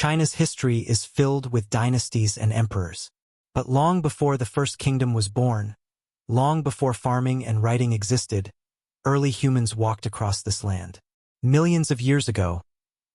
China's history is filled with dynasties and emperors. But long before the First Kingdom was born, long before farming and writing existed, early humans walked across this land. Millions of years ago,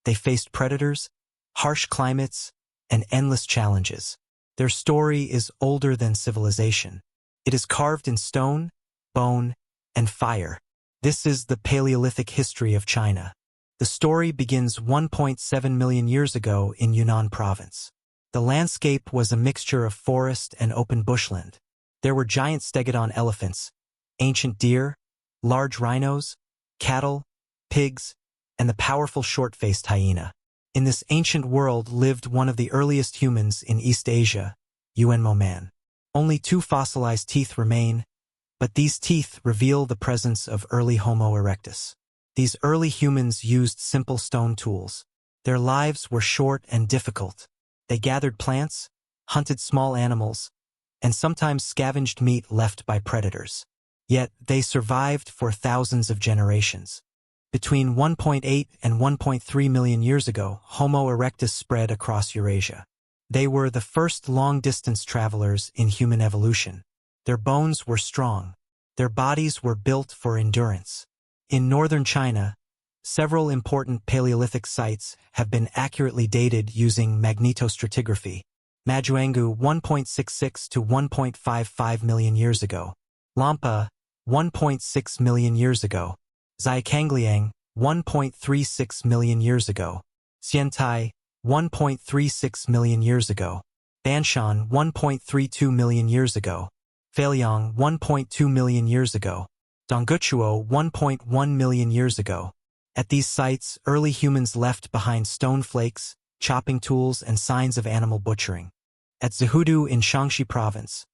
they faced predators, harsh climates, and endless challenges. Their story is older than civilization. It is carved in stone, bone, and fire. This is the Paleolithic history of China. The story begins 1.7 million years ago in Yunnan province. The landscape was a mixture of forest and open bushland. There were giant stegodon elephants, ancient deer, large rhinos, cattle, pigs, and the powerful short-faced hyena. In this ancient world lived one of the earliest humans in East Asia, Yuanmou Man. Only 2 fossilized teeth remain, but these teeth reveal the presence of early Homo erectus. These early humans used simple stone tools. Their lives were short and difficult. They gathered plants, hunted small animals, and sometimes scavenged meat left by predators. Yet they survived for thousands of generations. Between 1.8 and 1.3 million years ago, Homo erectus spread across Eurasia. They were the first long-distance travelers in human evolution. Their bones were strong. Their bodies were built for endurance. In northern China, several important Paleolithic sites have been accurately dated using magnetostratigraphy. Majuangu 1.66 to 1.55 million years ago. Lampa 1.6 million years ago. Zhoukou 1.36 million years ago. Xiantai 1.36 million years ago. Banshan 1.32 million years ago. Feiliang 1.2 million years ago. Dongguchuo 1.1 million years ago. At these sites, early humans left behind stone flakes, chopping tools, and signs of animal butchering. At Zhoukoudian in Shaanxi province,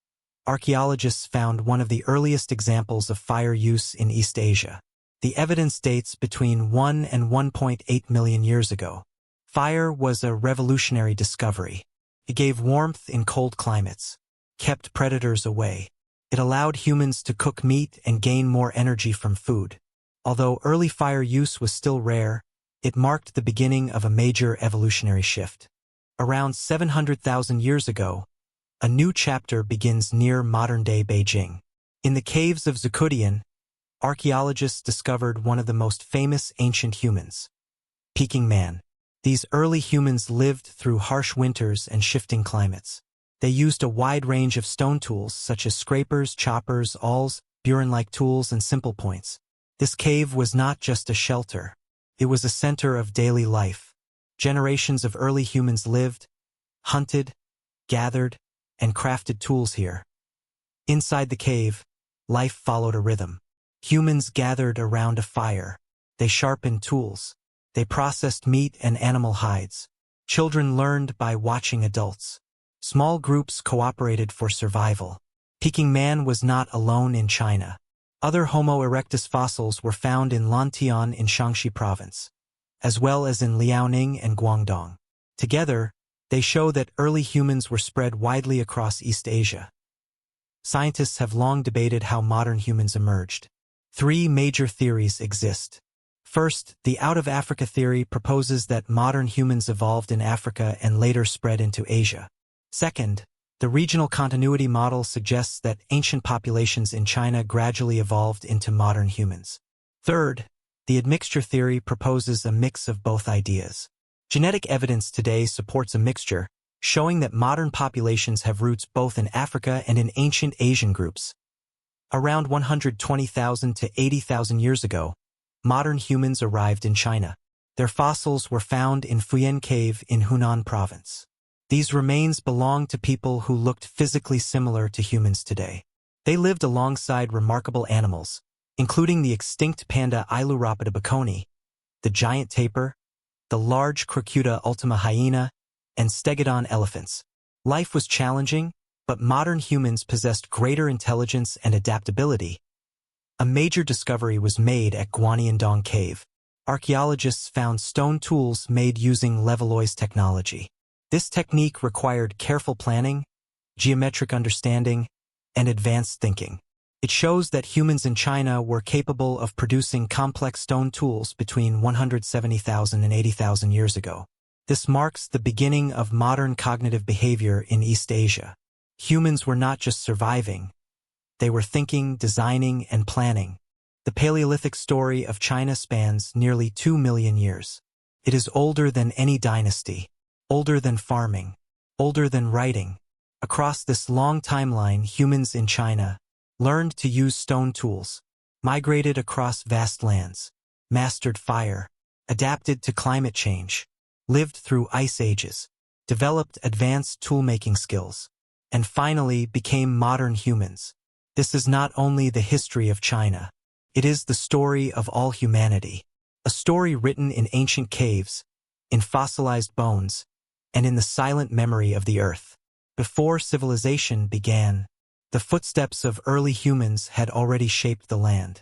archaeologists found one of the earliest examples of fire use in East Asia. The evidence dates between 1 and 1.8 million years ago. Fire was a revolutionary discovery. It gave warmth in cold climates, kept predators away. It allowed humans to cook meat and gain more energy from food. Although early fire use was still rare, it marked the beginning of a major evolutionary shift. Around 700,000 years ago, a new chapter begins near modern-day Beijing. In the caves of Zhoukoudian, archaeologists discovered one of the most famous ancient humans, Peking Man. These early humans lived through harsh winters and shifting climates. They used a wide range of stone tools such as scrapers, choppers, awls, burin-like tools, and simple points. This cave was not just a shelter. It was a center of daily life. Generations of early humans lived, hunted, gathered, and crafted tools here. Inside the cave, life followed a rhythm. Humans gathered around a fire. They sharpened tools. They processed meat and animal hides. Children learned by watching adults. Small groups cooperated for survival. Peking Man was not alone in China. Other Homo erectus fossils were found in Lantian in Shaanxi province, as well as in Liaoning and Guangdong. Together, they show that early humans were spread widely across East Asia. Scientists have long debated how modern humans emerged. 3 major theories exist. First, the out-of-Africa theory proposes that modern humans evolved in Africa and later spread into Asia. Second, the regional continuity model suggests that ancient populations in China gradually evolved into modern humans. Third, the admixture theory proposes a mix of both ideas. Genetic evidence today supports a mixture, showing that modern populations have roots both in Africa and in ancient Asian groups. Around 120,000 to 80,000 years ago, modern humans arrived in China. Their fossils were found in Fuyan Cave in Yunnan province. These remains belong to people who looked physically similar to humans today. They lived alongside remarkable animals, including the extinct panda Ailuropoda baconi, the giant tapir, the large Crocuta ultima hyena, and stegodon elephants. Life was challenging, but modern humans possessed greater intelligence and adaptability. A major discovery was made at Guanyindong cave. Archaeologists found stone tools made using Levallois technology. This technique required careful planning, geometric understanding, and advanced thinking. It shows that humans in China were capable of producing complex stone tools between 170,000 and 80,000 years ago. This marks the beginning of modern cognitive behavior in East Asia. Humans were not just surviving, they were thinking, designing, and planning. The Paleolithic story of China spans nearly 2 million years. It is older than any dynasty, older than farming, older than writing. Across this long timeline, humans in China learned to use stone tools, migrated across vast lands, mastered fire, adapted to climate change, lived through ice ages, developed advanced tool-making skills, and finally became modern humans. This is not only the history of China, it is the story of all humanity, a story written in ancient caves, in fossilized bones, and in the silent memory of the earth. Before civilization began, the footsteps of early humans had already shaped the land.